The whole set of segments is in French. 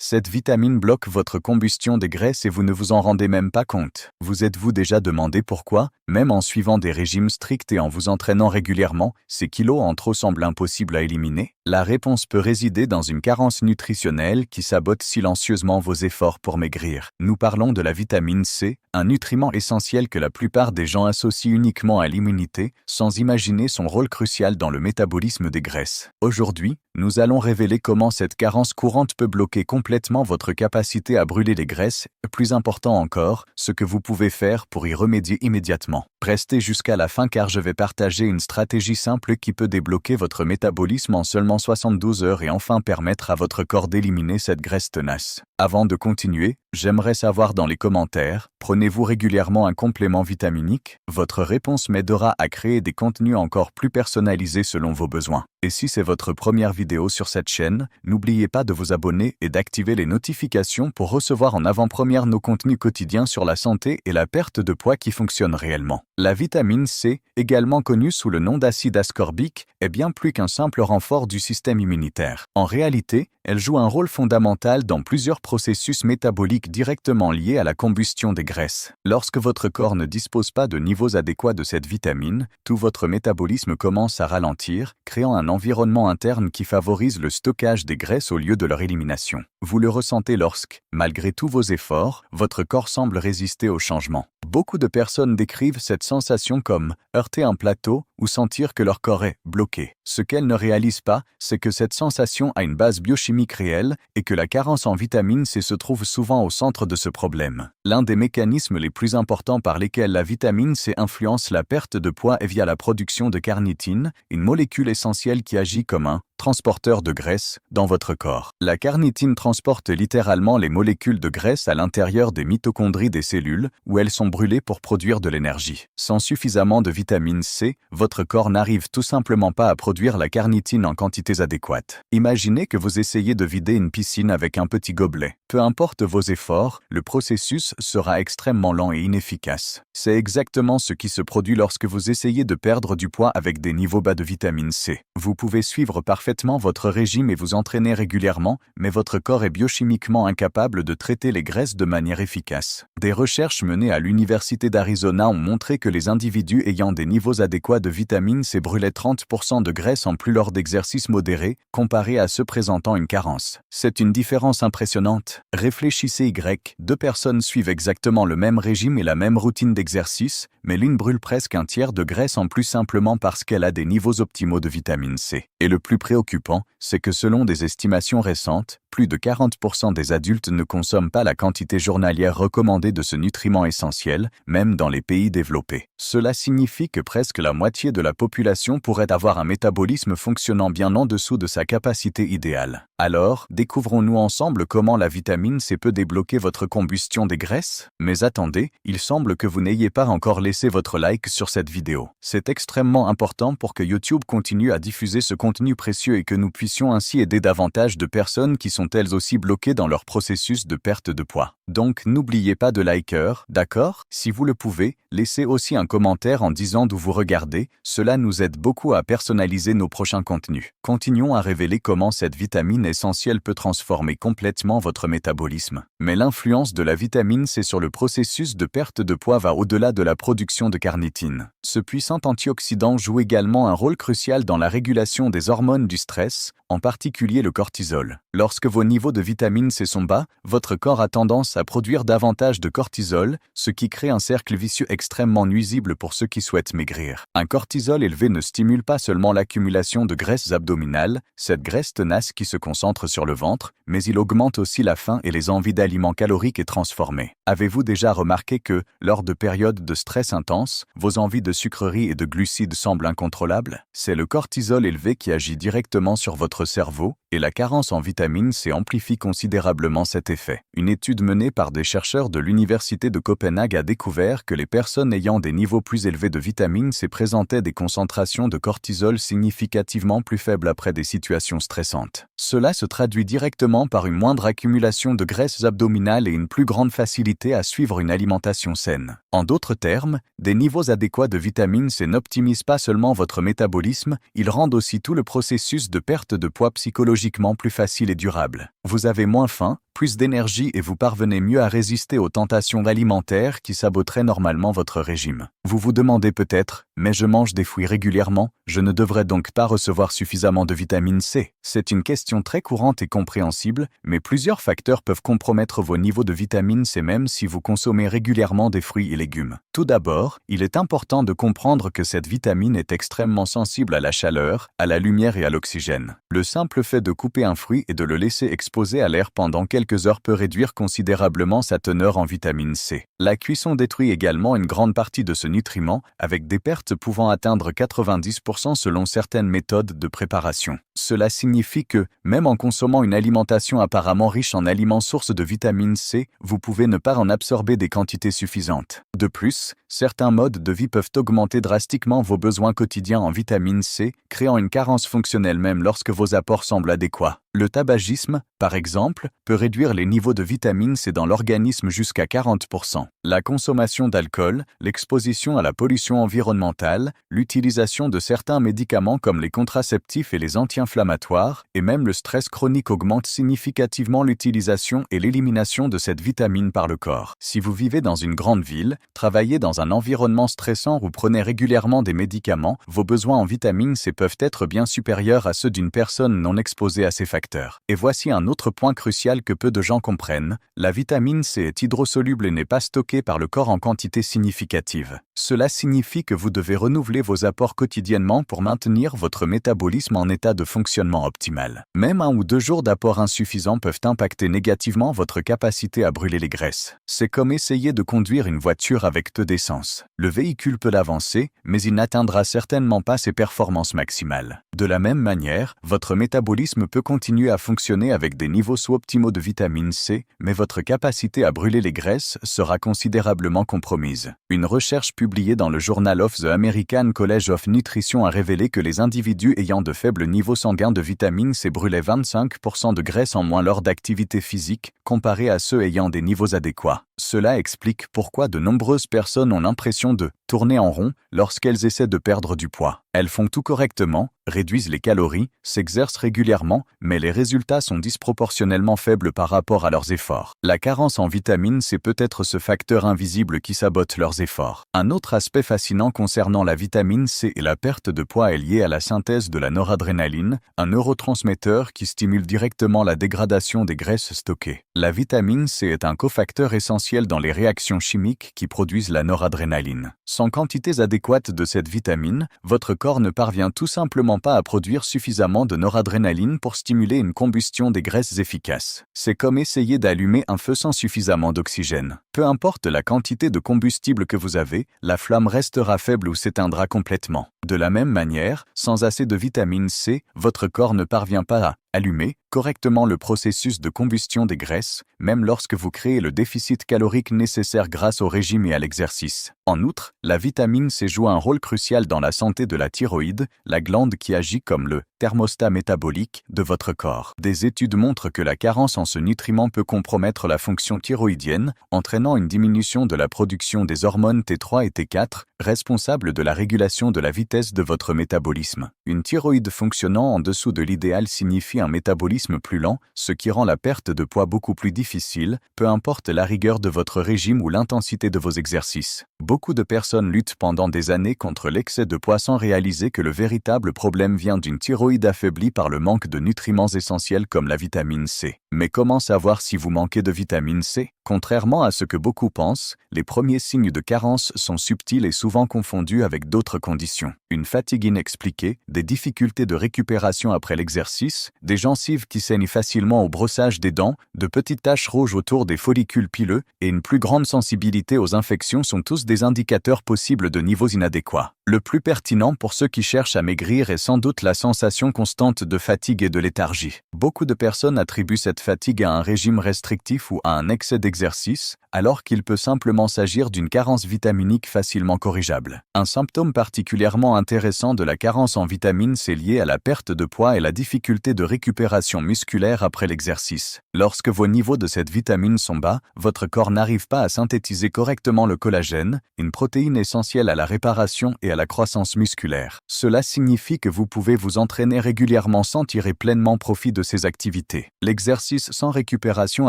Cette vitamine bloque votre combustion des graisses et vous ne vous en rendez même pas compte. Vous êtes-vous déjà demandé pourquoi, même en suivant des régimes stricts et en vous entraînant régulièrement, ces kilos en trop semblent impossibles à éliminer? La réponse peut résider dans une carence nutritionnelle qui sabote silencieusement vos efforts pour maigrir. Nous parlons de la vitamine C, un nutriment essentiel que la plupart des gens associent uniquement à l'immunité, sans imaginer son rôle crucial dans le métabolisme des graisses. Aujourd'hui, nous allons révéler comment cette carence courante peut bloquer complètement votre capacité à brûler les graisses, et plus important encore, ce que vous pouvez faire pour y remédier immédiatement. Restez jusqu'à la fin car je vais partager une stratégie simple qui peut débloquer votre métabolisme en seulement 72 heures et enfin permettre à votre corps d'éliminer cette graisse tenace. Avant de continuer, j'aimerais savoir dans les commentaires, prenez-vous régulièrement un complément vitaminique? Votre réponse m'aidera à créer des contenus encore plus personnalisés selon vos besoins. Et si c'est votre première vidéo sur cette chaîne, n'oubliez pas de vous abonner et d'activer les notifications pour recevoir en avant-première nos contenus quotidiens sur la santé et la perte de poids qui fonctionnent réellement. La vitamine C, également connue sous le nom d'acide ascorbique, est bien plus qu'un simple renfort du système immunitaire. En réalité, elle joue un rôle fondamental dans plusieurs processus métaboliques directement liés à la combustion des graisses. Lorsque votre corps ne dispose pas de niveaux adéquats de cette vitamine, tout votre métabolisme commence à ralentir, créant un environnement interne qui favorise le stockage des graisses au lieu de leur élimination. Vous le ressentez lorsque, malgré tous vos efforts, votre corps semble résister au changement. Beaucoup de personnes décrivent cette sensation comme heurter un plateau ou sentir que leur corps est bloqué. Ce qu'elles ne réalisent pas, c'est que cette sensation a une base biochimique réelle et que la carence en vitamine C se trouve souvent au centre de ce problème. L'un des mécanismes les plus importants par lesquels la vitamine C influence la perte de poids est via la production de carnitine, une molécule essentielle qui agit comme un transporteur de graisse dans votre corps. La carnitine transporte littéralement les molécules de graisse à l'intérieur des mitochondries des cellules, où elles sont brûlées pour produire de l'énergie. Sans suffisamment de vitamine C, votre corps n'arrive tout simplement pas à produire la carnitine en quantités adéquates. Imaginez que vous essayez de vider une piscine avec un petit gobelet. Peu importe vos efforts, le processus sera extrêmement lent et inefficace. C'est exactement ce qui se produit lorsque vous essayez de perdre du poids avec des niveaux bas de vitamine C. Vous pouvez suivre parfaitement votre régime et vous entraîner régulièrement, mais votre corps est biochimiquement incapable de traiter les graisses de manière efficace. Des recherches menées à l'Université d'Arizona ont montré que les individus ayant des niveaux adéquats de vitamine C brûlaient 30% de graisse en plus lors d'exercices modérés, comparé à ceux présentant une carence. C'est une différence impressionnante. Réfléchissez deux personnes suivent exactement le même régime et la même routine d'exercice, mais l'une brûle presque un tiers de graisse en plus simplement parce qu'elle a des niveaux optimaux de vitamine C. Et le plus préoccupant, c'est que selon des estimations récentes, plus de 40% des adultes ne consomment pas la quantité journalière recommandée de ce nutriment essentiel, même dans les pays développés. Cela signifie que presque la moitié de la population pourrait avoir un métabolisme fonctionnant bien en dessous de sa capacité idéale. Alors, découvrons-nous ensemble comment la vitamine C peut débloquer votre combustion des graisses? Mais attendez, il semble que vous n'ayez pas encore laissé votre like sur cette vidéo. C'est extrêmement important pour que YouTube continue à diffuser ce contenu précieux et que nous puissions ainsi aider davantage de personnes qui sont elles aussi bloquées dans leur processus de perte de poids. Donc n'oubliez pas de liker, d'accord? Si vous le pouvez, laissez aussi un commentaire en disant d'où vous regardez, cela nous aide beaucoup à personnaliser nos prochains contenus. Continuons à révéler comment cette vitamine essentielle peut transformer complètement votre métabolisme. Mais l'influence de la vitamine C sur le processus de perte de poids va au-delà de la production de carnitine. Ce puissant antioxydant joue également un rôle crucial dans la régulation des hormones du stress, en particulier le cortisol. Lorsque vos niveaux de vitamine C sont bas, votre corps a tendance à produire davantage de cortisol, ce qui crée un cercle vicieux extrêmement nuisible pour ceux qui souhaitent maigrir. Un cortisol élevé ne stimule pas seulement l'accumulation de graisses abdominales, cette graisse tenace qui se concentre sur le ventre, mais il augmente aussi la faim et les envies d'aliments caloriques et transformés. Avez-vous déjà remarqué que, lors de périodes de stress intense, vos envies de sucreries et de glucides semblent incontrôlables? C'est le cortisol élevé qui agit directement sur votre cerveau, et la carence en vitamine C amplifie considérablement cet effet. Une étude menée par des chercheurs de l'Université de Copenhague a découvert que les personnes ayant des niveaux plus élevés de vitamine C présentaient des concentrations de cortisol significativement plus faibles après des situations stressantes. Cela se traduit directement par une moindre accumulation de graisses abdominales et une plus grande facilité à suivre une alimentation saine. En d'autres termes, des niveaux adéquats de vitamine C n'optimisent pas seulement votre métabolisme, ils rendent aussi tout le processus de perte de poids psychologiquement plus facile et durable. Vous avez moins faim, plus d'énergie et vous parvenez mieux à résister aux tentations alimentaires qui saboteraient normalement votre régime. Vous vous demandez peut-être, mais je mange des fruits régulièrement, je ne devrais donc pas recevoir suffisamment de vitamine C. C'est une question très courante et compréhensible, mais plusieurs facteurs peuvent compromettre vos niveaux de vitamine C même si vous consommez régulièrement des fruits et légumes. Tout d'abord, il est important de comprendre que cette vitamine est extrêmement sensible à la chaleur, à la lumière et à l'oxygène. Le simple fait de couper un fruit et de le laisser exposé à l'air pendant quelques heures peut réduire considérablement sa teneur en vitamine C. La cuisson détruit également une grande partie de ce nutriment, avec des pertes pouvant atteindre 90% selon certaines méthodes de préparation. Cela signifie que, même en consommant une alimentation apparemment riche en aliments sources de vitamine C, vous pouvez ne pas en absorber des quantités suffisantes. De plus, certains modes de vie peuvent augmenter drastiquement vos besoins quotidiens en vitamine C, créant une carence fonctionnelle même lorsque vos apports semblent adéquats. Le tabagisme, par exemple, peut réduire les niveaux de vitamine C dans l'organisme jusqu'à 40%. La consommation d'alcool, l'exposition à la pollution environnementale, l'utilisation de certains médicaments comme les contraceptifs et les anti-inflammatoires, et même le stress chronique augmentent significativement l'utilisation et l'élimination de cette vitamine par le corps. Si vous vivez dans une grande ville, travaillez dans un environnement stressant ou prenez régulièrement des médicaments, vos besoins en vitamine C peuvent être bien supérieurs à ceux d'une personne non exposée à ces facteurs. Et voici un autre point crucial que peu de gens comprennent, la vitamine C est hydrosoluble et n'est pas stockée par le corps en quantité significative. Cela signifie que vous devez renouveler vos apports quotidiennement pour maintenir votre métabolisme en état de fonctionnement optimal. Même 1 ou 2 jours d'apport insuffisants peuvent impacter négativement votre capacité à brûler les graisses. C'est comme essayer de conduire une voiture avec peu d'essence. Le véhicule peut avancer, mais il n'atteindra certainement pas ses performances maximales. De la même manière, votre métabolisme peut continuer à fonctionner avec des niveaux sous-optimaux de vitamine C, mais votre capacité à brûler les graisses sera considérablement compromise. Une recherche publiée dans le Journal of the American College of Nutrition a révélé que les individus ayant de faibles niveaux sanguins de vitamine C brûlaient 25% de graisse en moins lors d'activité physique, comparé à ceux ayant des niveaux adéquats. Cela explique pourquoi de nombreuses personnes ont l'impression de tourner en rond lorsqu'elles essaient de perdre du poids. Elles font tout correctement, réduisent les calories, s'exercent régulièrement, mais les résultats sont disproportionnellement faibles par rapport à leurs efforts. La carence en vitamine C peut être ce facteur invisible qui sabote leurs efforts. Un autre aspect fascinant concernant la vitamine C et la perte de poids est lié à la synthèse de la noradrénaline, un neurotransmetteur qui stimule directement la dégradation des graisses stockées. La vitamine C est un cofacteur essentiel dans les réactions chimiques qui produisent la noradrénaline. Sans quantités adéquates de cette vitamine, votre corps ne parvient tout simplement pas à produire suffisamment de noradrénaline pour stimuler une combustion des graisses efficace. C'est comme essayer d'allumer un feu sans suffisamment d'oxygène. Peu importe la quantité de combustible que vous avez, la flamme restera faible ou s'éteindra complètement. De la même manière, sans assez de vitamine C, votre corps ne parvient pas à allumer correctement le processus de combustion des graisses, même lorsque vous créez le déficit calorique nécessaire grâce au régime et à l'exercice. En outre, la vitamine C joue un rôle crucial dans la santé de la thyroïde, la glande qui agit comme le thermostat métabolique de votre corps. Des études montrent que la carence en ce nutriment peut compromettre la fonction thyroïdienne, entraînant une diminution de la production des hormones T3 et T4, responsables de la régulation de la vitesse de votre métabolisme. Une thyroïde fonctionnant en dessous de l'idéal signifie un métabolisme plus lent, ce qui rend la perte de poids beaucoup plus difficile, peu importe la rigueur de votre régime ou l'intensité de vos exercices. Beaucoup de personnes luttent pendant des années contre l'excès de poids sans réaliser que le véritable problème vient d'une thyroïde affaiblie par le manque de nutriments essentiels comme la vitamine C. Mais comment savoir si vous manquez de vitamine C? Contrairement à ce que beaucoup pensent, les premiers signes de carence sont subtils et souvent confondus avec d'autres conditions. Une fatigue inexpliquée, des difficultés de récupération après l'exercice, des gencives qui saignent facilement au brossage des dents, de petites taches rouges autour des follicules pileux et une plus grande sensibilité aux infections sont tous des indicateurs possibles de niveaux inadéquats. Le plus pertinent pour ceux qui cherchent à maigrir est sans doute la sensation constante de fatigue et de léthargie. Beaucoup de personnes attribuent cette fatigue à un régime restrictif ou à un excès d'exercice l'exercice, alors qu'il peut simplement s'agir d'une carence vitaminique facilement corrigeable. Un symptôme particulièrement intéressant de la carence en vitamines est lié à la perte de poids et la difficulté de récupération musculaire après l'exercice. Lorsque vos niveaux de cette vitamine sont bas, votre corps n'arrive pas à synthétiser correctement le collagène, une protéine essentielle à la réparation et à la croissance musculaire. Cela signifie que vous pouvez vous entraîner régulièrement sans tirer pleinement profit de ces activités. L'exercice sans récupération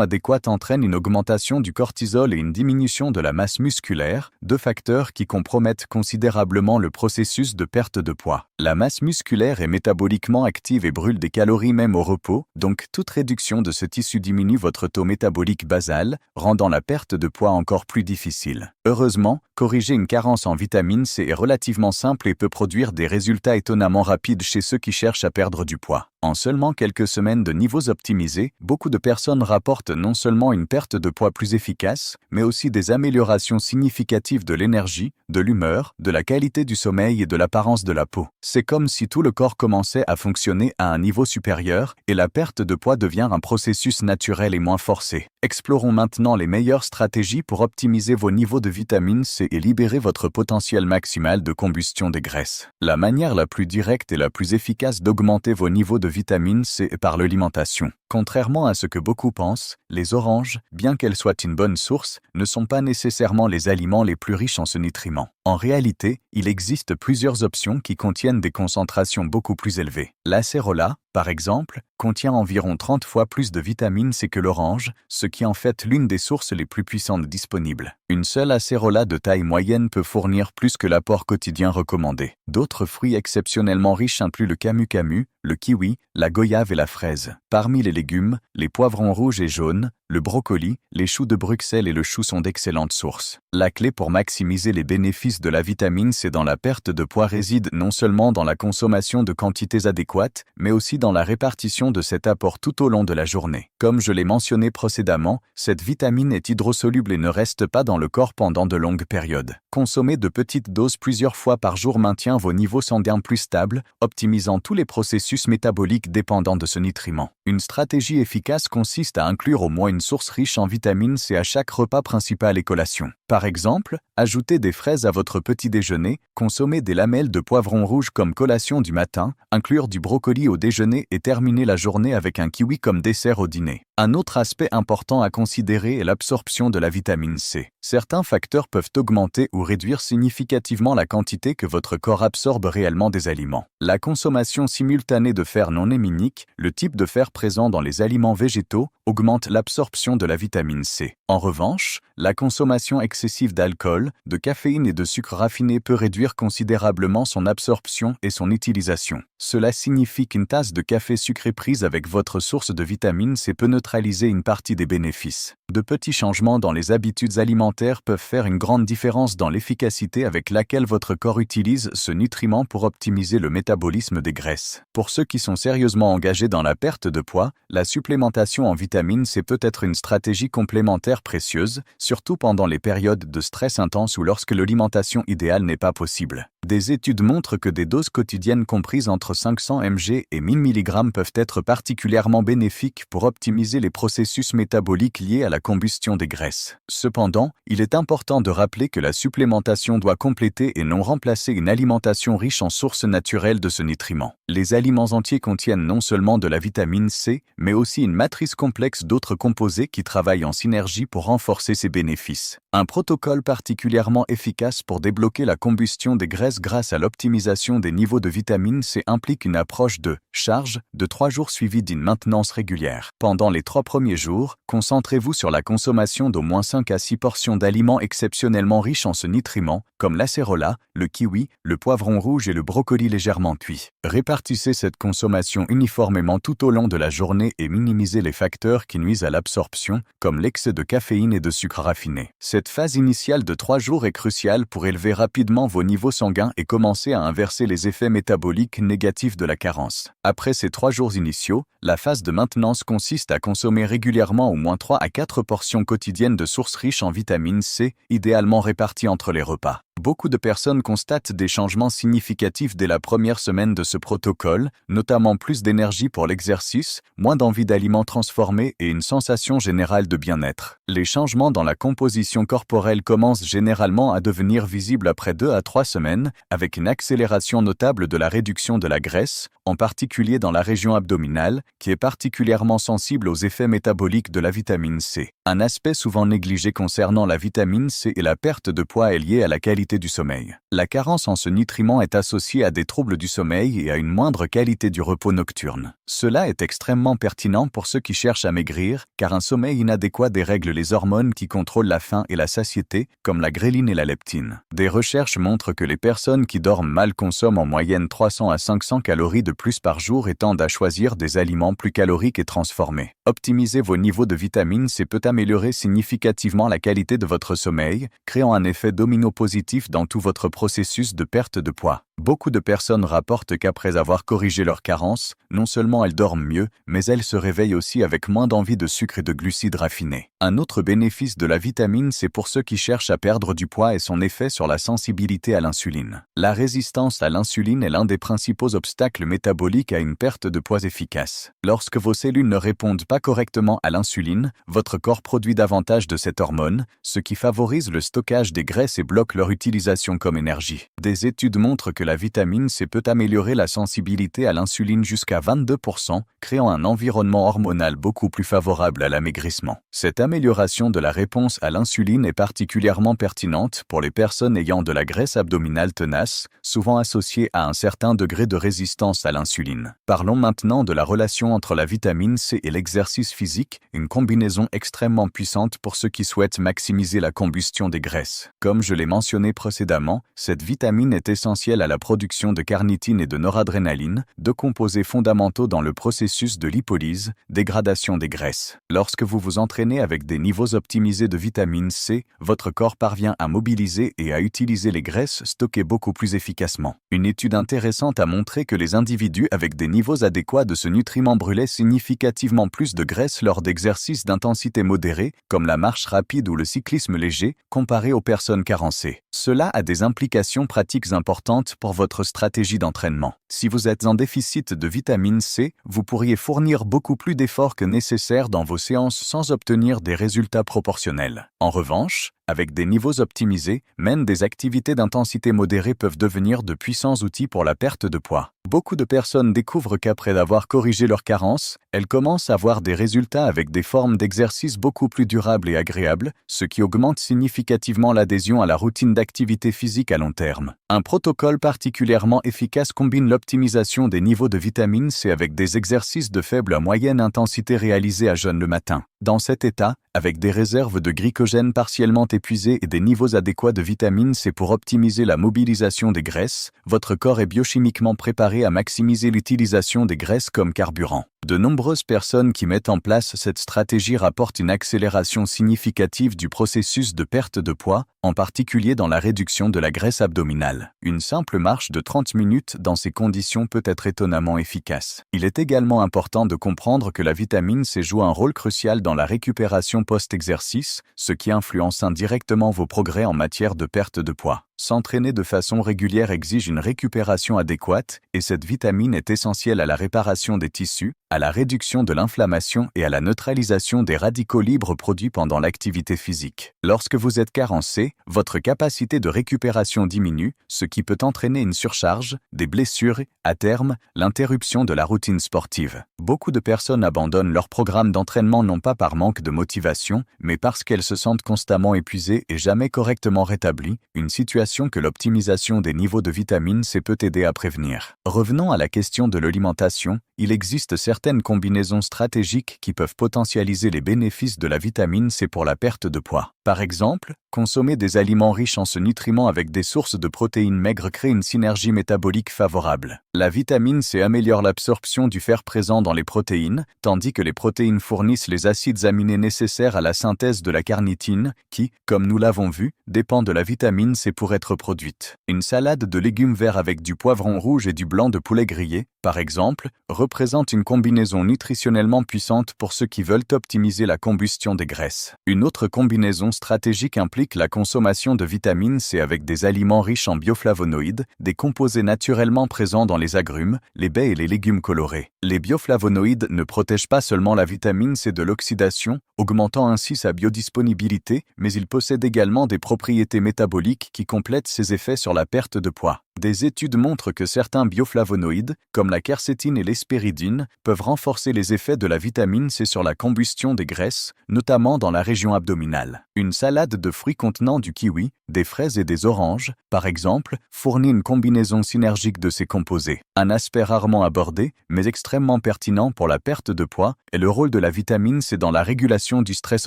adéquate entraîne une augmentation du cortisol et une diminution de la masse musculaire, deux facteurs qui compromettent considérablement le processus de perte de poids. La masse musculaire est métaboliquement active et brûle des calories même au repos, donc toute réduction de ce tissu diminue votre taux métabolique basal, rendant la perte de poids encore plus difficile. Heureusement, corriger une carence en vitamine C est relativement simple et peut produire des résultats étonnamment rapides chez ceux qui cherchent à perdre du poids. En seulement quelques semaines de niveaux optimisés, beaucoup de personnes rapportent non seulement une perte de poids plus efficace, mais aussi des améliorations significatives de l'énergie, de l'humeur, de la qualité du sommeil et de l'apparence de la peau. C'est comme si tout le corps commençait à fonctionner à un niveau supérieur et la perte de poids devient un processus naturel et moins forcé. Explorons maintenant les meilleures stratégies pour optimiser vos niveaux de vitamine C et libérer votre potentiel maximal de combustion des graisses. La manière la plus directe et la plus efficace d'augmenter vos niveaux de vitamine C est par l'alimentation. Contrairement à ce que beaucoup pensent, les oranges, bien qu'elles soient une bonne source, ne sont pas nécessairement les aliments les plus riches en ce nutriment. En réalité, il existe plusieurs options qui contiennent des concentrations beaucoup plus élevées. L'acérola, par exemple, contient environ 30 fois plus de vitamine C que l'orange, ce qui en fait l'une des sources les plus puissantes disponibles. Une seule acérola de taille moyenne peut fournir plus que l'apport quotidien recommandé. D'autres fruits exceptionnellement riches incluent le camu-camu, le kiwi, la goyave et la fraise. Parmi les légumes, les poivrons rouges et jaunes, le brocoli, les choux de Bruxelles et le chou sont d'excellentes sources. La clé pour maximiser les bénéfices de la vitamine C dans la perte de poids réside non seulement dans la consommation de quantités adéquates, mais aussi dans la répartition de cet apport tout au long de la journée. Comme je l'ai mentionné précédemment, cette vitamine est hydrosoluble et ne reste pas dans le corps pendant de longues périodes. Consommer de petites doses plusieurs fois par jour maintient vos niveaux sanguins plus stables, optimisant tous les processus métaboliques dépendants de ce nutriment. Une stratégie efficace consiste à inclure au moins une source riche en vitamine C à chaque repas principal et collation. Par exemple, ajoutez des fraises à votre petit déjeuner, consommer des lamelles de poivron rouge comme collation du matin, inclure du brocoli au déjeuner et terminer la journée avec un kiwi comme dessert au dîner. Un autre aspect important à considérer est l'absorption de la vitamine C. Certains facteurs peuvent augmenter ou réduire significativement la quantité que votre corps absorbe réellement des aliments. La consommation simultanée de fer non héminique, le type de fer présent dans les aliments végétaux, augmente l'absorption de la vitamine C. En revanche, la consommation excessive d'alcool, de caféine et de sucre raffiné peut réduire considérablement son absorption et son utilisation. Cela signifie qu'une tasse de café sucré prise avec votre source de vitamine C peut neutraliser une partie des bénéfices. De petits changements dans les habitudes alimentaires peuvent faire une grande différence dans l'efficacité avec laquelle votre corps utilise ce nutriment pour optimiser le métabolisme des graisses. Pour ceux qui sont sérieusement engagés dans la perte de poids, la supplémentation en vitamine C peut être une stratégie complémentaire précieuse, surtout pendant les périodes de stress intense ou lorsque l'alimentation idéale n'est pas possible. Des études montrent que des doses quotidiennes comprises entre 500 mg et 1000 mg peuvent être particulièrement bénéfiques pour optimiser les processus métaboliques liés à la combustion des graisses. Cependant, il est important de rappeler que la supplémentation doit compléter et non remplacer une alimentation riche en sources naturelles de ce nutriment. Les aliments entiers contiennent non seulement de la vitamine C, mais aussi une matrice complexe d'autres composés qui travaillent en synergie pour renforcer ces bénéfices. Un protocole particulièrement efficace pour débloquer la combustion des graisses grâce à l'optimisation des niveaux de vitamine C implique une approche de charge de 3 jours suivie d'une maintenance régulière. Pendant les 3 premiers jours, concentrez-vous sur la consommation d'au moins 5 à 6 portions d'aliments exceptionnellement riches en ce nutriment, comme l'acérola, le kiwi, le poivron rouge et le brocoli légèrement cuit. Répartissez cette consommation uniformément tout au long de la journée et minimisez les facteurs qui nuisent à l'absorption, comme l'excès de caféine et de sucre raffiné. Cette phase initiale de 3 jours est cruciale pour élever rapidement vos niveaux sanguins et commencer à inverser les effets métaboliques négatifs de la carence. Après ces 3 jours initiaux, La phase de maintenance consiste à consommer régulièrement au moins 3 à 4 portions quotidiennes de sources riches en vitamine C, idéalement réparties entre les repas. Beaucoup de personnes constatent des changements significatifs dès la première semaine de ce protocole, notamment plus d'énergie pour l'exercice, moins d'envie d'aliments transformés et une sensation générale de bien-être. Les changements dans la composition corporelle commencent généralement à devenir visibles après 2 à 3 semaines, avec une accélération notable de la réduction de la graisse, en particulier dans la région abdominale, qui est particulièrement sensible aux effets métaboliques de la vitamine C. Un aspect souvent négligé concernant la vitamine C et la perte de poids est lié à la qualité du sommeil. La carence en ce nutriment est associée à des troubles du sommeil et à une moindre qualité du repos nocturne. Cela est extrêmement pertinent pour ceux qui cherchent à maigrir, car un sommeil inadéquat dérègle les hormones qui contrôlent la faim et la satiété, comme la gréline et la leptine. Des recherches montrent que les personnes qui dorment mal consomment en moyenne 300 à 500 calories de plus par jour et tendent à choisir des aliments plus caloriques et transformés. Optimiser vos niveaux de vitamine C peut améliorer significativement la qualité de votre sommeil, créant un effet domino positif dans tout votre processus de perte de poids. Beaucoup de personnes rapportent qu'après avoir corrigé leur carence, non seulement elles dorment mieux, mais elles se réveillent aussi avec moins d'envie de sucre et de glucides raffinés. Un autre bénéfice de la vitamine C pour ceux qui cherchent à perdre du poids est son effet sur la sensibilité à l'insuline. La résistance à l'insuline est l'un des principaux obstacles métaboliques à une perte de poids efficace. Lorsque vos cellules ne répondent pas correctement à l'insuline, votre corps produit davantage de cette hormone, ce qui favorise le stockage des graisses et bloque leur utilisation comme énergie. Des études montrent que la vitamine C peut améliorer la sensibilité à l'insuline jusqu'à 22%, créant un environnement hormonal beaucoup plus favorable à l'amaigrissement. Cette amélioration de la réponse à l'insuline est particulièrement pertinente pour les personnes ayant de la graisse abdominale tenace, souvent associée à un certain degré de résistance à l'insuline. Parlons maintenant de la relation entre la vitamine C et l'exercice physique, une combinaison extrêmement puissante pour ceux qui souhaitent maximiser la combustion des graisses. Comme je l'ai mentionné précédemment, cette vitamine est essentielle à la production de carnitine et de noradrénaline, deux composés fondamentaux dans le processus de lipolyse, dégradation des graisses. Lorsque vous vous entraînez avec des niveaux optimisés de vitamine C, votre corps parvient à mobiliser et à utiliser les graisses stockées beaucoup plus efficacement. Une étude intéressante a montré que les individus avec des niveaux adéquats de ce nutriment brûlaient significativement plus de graisse lors d'exercices d'intensité modérée, comme la marche rapide ou le cyclisme léger, comparé aux personnes carencées. Cela a des implications pratiques importantes pour votre stratégie d'entraînement. Si vous êtes en déficit de vitamine C, vous pourriez fournir beaucoup plus d'efforts que nécessaire dans vos séances sans obtenir des résultats proportionnels. En revanche, avec des niveaux optimisés, même des activités d'intensité modérée peuvent devenir de puissants outils pour la perte de poids. Beaucoup de personnes découvrent qu'après avoir corrigé leur carence, elles commencent à voir des résultats avec des formes d'exercice beaucoup plus durables et agréables, ce qui augmente significativement l'adhésion à la routine d'activité physique à long terme. Un protocole particulièrement efficace combine l'optimisation des niveaux de vitamine C avec des exercices de faible à moyenne intensité réalisés à jeûne le matin. Dans cet état, avec des réserves de glycogène partiellement épuisées et des niveaux adéquats de vitamine C pour optimiser la mobilisation des graisses, votre corps est biochimiquement préparé à maximiser l'utilisation des graisses comme carburant. De nombreuses personnes qui mettent en place cette stratégie rapportent une accélération significative du processus de perte de poids, en particulier dans la réduction de la graisse abdominale. Une simple marche de 30 minutes dans ces conditions peut être étonnamment efficace. Il est également important de comprendre que la vitamine C joue un rôle crucial dans la récupération post-exercice, ce qui influence indirectement vos progrès en matière de perte de poids. S'entraîner de façon régulière exige une récupération adéquate et cette vitamine est essentielle à la réparation des tissus, à la réduction de l'inflammation et à la neutralisation des radicaux libres produits pendant l'activité physique. Lorsque vous êtes carencé, votre capacité de récupération diminue, ce qui peut entraîner une surcharge, des blessures et, à terme, l'interruption de la routine sportive. Beaucoup de personnes abandonnent leur programme d'entraînement non pas par manque de motivation, mais parce qu'elles se sentent constamment épuisées et jamais correctement rétablies, une situation que l'optimisation des niveaux de vitamine C peut aider à prévenir. Revenons à la question de l'alimentation, il existe certaines combinaisons stratégiques qui peuvent potentialiser les bénéfices de la vitamine C pour la perte de poids. Par exemple, consommer des aliments riches en ce nutriment avec des sources de protéines maigres crée une synergie métabolique favorable. La vitamine C améliore l'absorption du fer présent dans les protéines, tandis que les protéines fournissent les acides aminés nécessaires à la synthèse de la carnitine, qui, comme nous l'avons vu, dépend de la vitamine C pour être produite. Une salade de légumes verts avec du poivron rouge et du blanc de poulet grillé, par exemple, représente une combinaison nutritionnellement puissante pour ceux qui veulent optimiser la combustion des graisses. Une autre combinaison stratégique implique la consommation de vitamine C avec des aliments riches en bioflavonoïdes, des composés naturellement présents dans les agrumes, les baies et les légumes colorés. Les bioflavonoïdes ne protègent pas seulement la vitamine C de l'oxydation, augmentant ainsi sa biodisponibilité, mais ils possèdent également des propriétés métaboliques qui complètent ses effets sur la perte de poids. Des études montrent que certains bioflavonoïdes, comme la quercétine et l'hespéridine, peuvent renforcer les effets de la vitamine C sur la combustion des graisses, notamment dans la région abdominale. Une salade de fruits contenant du kiwi, des fraises et des oranges, par exemple, fournit une combinaison synergique de ces composés. Un aspect rarement abordé, mais extrêmement pertinent pour la perte de poids, est le rôle de la vitamine C dans la régulation du stress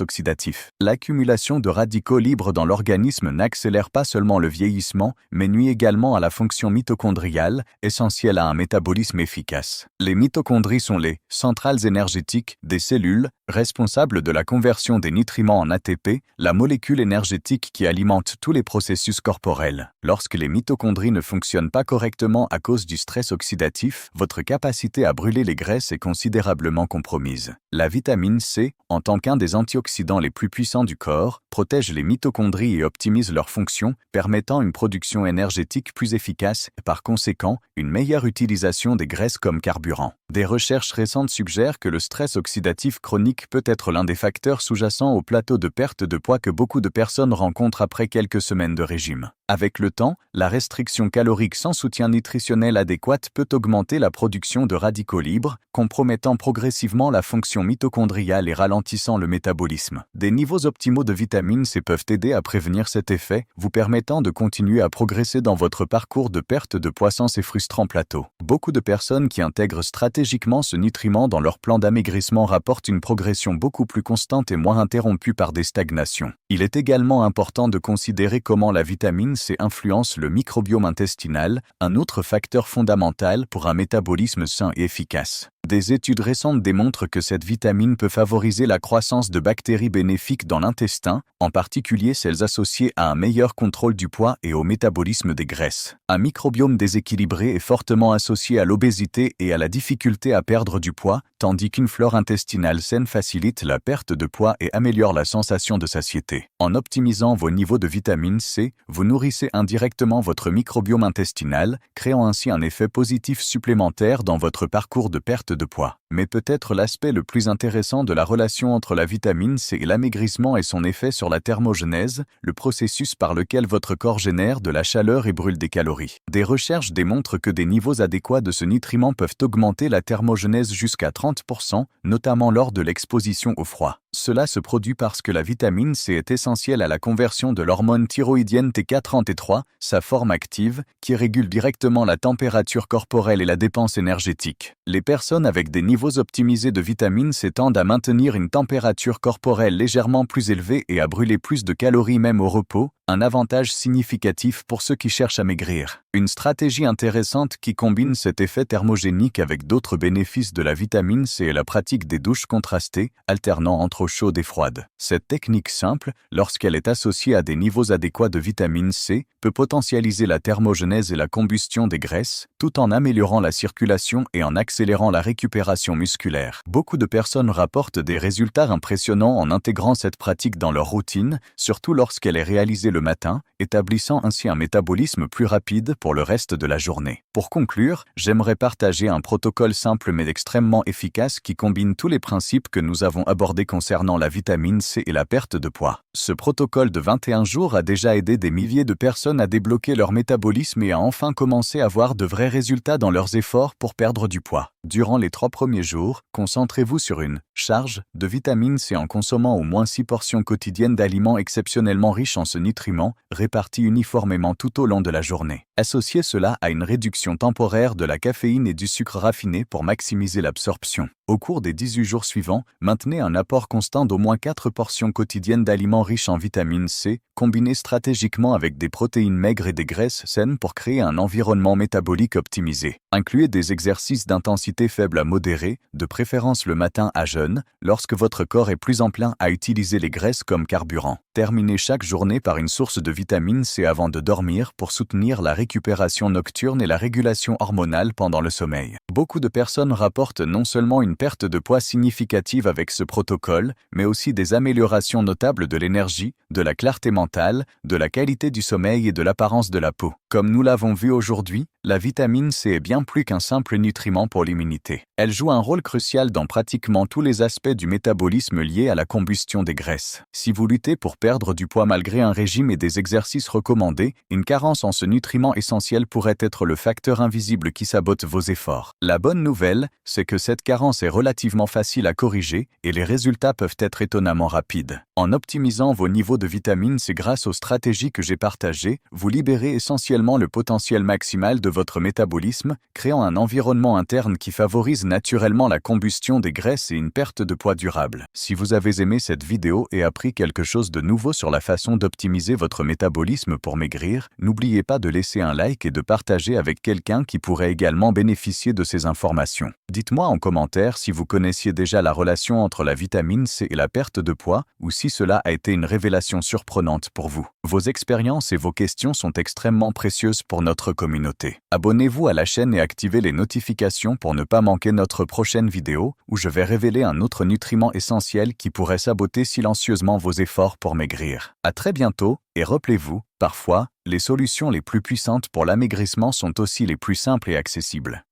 oxydatif. L'accumulation de radicaux libres dans l'organisme n'accélère pas seulement le vieillissement, mais nuit également à la fonction mitochondriale, essentielle à un métabolisme efficace. Les mitochondries sont les centrales énergétiques des cellules, responsables de la conversion des nutriments en ATP, la molécule énergétique qui alimente tous les processus corporels. Lorsque les mitochondries ne fonctionnent pas correctement à cause du stress oxydatif, votre capacité à brûler les graisses est considérablement compromise. La vitamine C, en tant qu'un des antioxydants les plus puissants du corps, protège les mitochondries et optimise leur fonction, permettant une production énergétique plus efficace et par conséquent, une meilleure utilisation des graisses comme carburant. Des recherches récentes suggèrent que le stress oxydatif chronique peut être l'un des facteurs sous-jacents au plateau de perte de poids que beaucoup de personnes rencontrent après quelques semaines de régime. Avec le temps, la restriction calorique sans soutien nutritionnel adéquat peut augmenter la production de radicaux libres, compromettant progressivement la fonction mitochondriale et ralentissant le métabolisme. Des niveaux optimaux de vitamine C peuvent aider à prévenir cet effet, vous permettant de continuer à progresser dans votre parcours de perte de poids sans ces frustrants plateaux. Beaucoup de personnes qui intègrent stratégiquement ce nutriment dans leur plan d'amaigrissement rapportent une progression beaucoup plus constante et moins interrompue par des stagnations. Il est également important de considérer comment la vitamine C influence le microbiome intestinal, un autre facteur fondamental pour un métabolisme sain et efficace. Des études récentes démontrent que cette vitamine peut favoriser la croissance de bactéries bénéfiques dans l'intestin, en particulier celles associées à un meilleur contrôle du poids et au métabolisme des graisses. Un microbiome déséquilibré est fortement associé à l'obésité et à la difficulté à perdre du poids, tandis qu'une flore intestinale saine facilite la perte de poids et améliore la sensation de satiété. En optimisant vos niveaux de vitamine C, vous nourrissez indirectement votre microbiome intestinal, créant ainsi un effet positif supplémentaire dans votre parcours de perte de poids. Mais peut-être l'aspect le plus intéressant de la relation entre la vitamine C et l'amaigrissement est son effet sur la thermogenèse, le processus par lequel votre corps génère de la chaleur et brûle des calories. Des recherches démontrent que des niveaux adéquats de ce nutriment peuvent augmenter la thermogenèse jusqu'à 30%, notamment lors de l'exposition au froid. Cela se produit parce que la vitamine C est essentielle à la conversion de l'hormone thyroïdienne T4 en T3, sa forme active, qui régule directement la température corporelle et la dépense énergétique. Les personnes avec des niveaux optimisés de vitamine C tendent à maintenir une température corporelle légèrement plus élevée et à brûler plus de calories même au repos, un avantage significatif pour ceux qui cherchent à maigrir. Une stratégie intéressante qui combine cet effet thermogénique avec d'autres bénéfices de la vitamine C est la pratique des douches contrastées, alternant entre eau chaude et froide. Cette technique simple, lorsqu'elle est associée à des niveaux adéquats de vitamine C, peut potentialiser la thermogenèse et la combustion des graisses, tout en améliorant la circulation et en accélérant la récupération musculaire. Beaucoup de personnes rapportent des résultats impressionnants en intégrant cette pratique dans leur routine, surtout lorsqu'elle est réalisée le matin, établissant ainsi un métabolisme plus rapide pour le reste de la journée. Pour conclure, j'aimerais partager un protocole simple mais extrêmement efficace qui combine tous les principes que nous avons abordés concernant la vitamine C et la perte de poids. Ce protocole de 21 jours a déjà aidé des milliers de personnes à débloquer leur métabolisme et à enfin commencer à voir de vrais résultats dans leurs efforts pour perdre du poids. Durant les 3 premiers jours, concentrez-vous sur une charge de vitamine C en consommant au moins 6 portions quotidiennes d'aliments exceptionnellement riches en ce nutriment, répartis uniformément tout au long de la journée. Associez cela à une réduction temporaire de la caféine et du sucre raffiné pour maximiser l'absorption. Au cours des 18 jours suivants, maintenez un apport constant d'au moins 4 portions quotidiennes d'aliments riches en vitamine C, combinés stratégiquement avec des protéines maigres et des graisses saines pour créer un environnement métabolique optimisé. Incluez des exercices d'intensité faible à modérée, de préférence le matin à jeûne, lorsque votre corps est plus enclin à utiliser les graisses comme carburant. Terminez chaque journée par une source de vitamine C avant de dormir pour soutenir la récupération récupération nocturne et la régulation hormonale pendant le sommeil. Beaucoup de personnes rapportent non seulement une perte de poids significative avec ce protocole, mais aussi des améliorations notables de l'énergie, de la clarté mentale, de la qualité du sommeil et de l'apparence de la peau. Comme nous l'avons vu aujourd'hui, la vitamine C est bien plus qu'un simple nutriment pour l'immunité. Elle joue un rôle crucial dans pratiquement tous les aspects du métabolisme liés à la combustion des graisses. Si vous luttez pour perdre du poids malgré un régime et des exercices recommandés, une carence en ce nutriment essentiel pourrait être le facteur invisible qui sabote vos efforts. La bonne nouvelle, c'est que cette carence est relativement facile à corriger et les résultats peuvent être étonnamment rapides. En optimisant vos niveaux de vitamine C grâce aux stratégies que j'ai partagées, vous libérez essentiellement le potentiel maximal de votre métabolisme, créant un environnement interne qui favorise naturellement la combustion des graisses et une perte de poids durable. Si vous avez aimé cette vidéo et appris quelque chose de nouveau sur la façon d'optimiser votre métabolisme pour maigrir, n'oubliez pas de laisser un like et de partager avec quelqu'un qui pourrait également bénéficier de ces informations. Dites-moi en commentaire si vous connaissiez déjà la relation entre la vitamine C et la perte de poids ou si cela a été une révélation surprenante pour vous. Vos expériences et vos questions sont extrêmement précieuses pour notre communauté. Abonnez-vous à la chaîne et activez les notifications pour ne pas manquer notre prochaine vidéo où je vais révéler un autre nutriment essentiel qui pourrait saboter silencieusement vos efforts pour maigrir. À très bientôt et rappelez-vous, parfois, les solutions les plus puissantes pour l'amaigrissement sont aussi les plus simples et accessibles.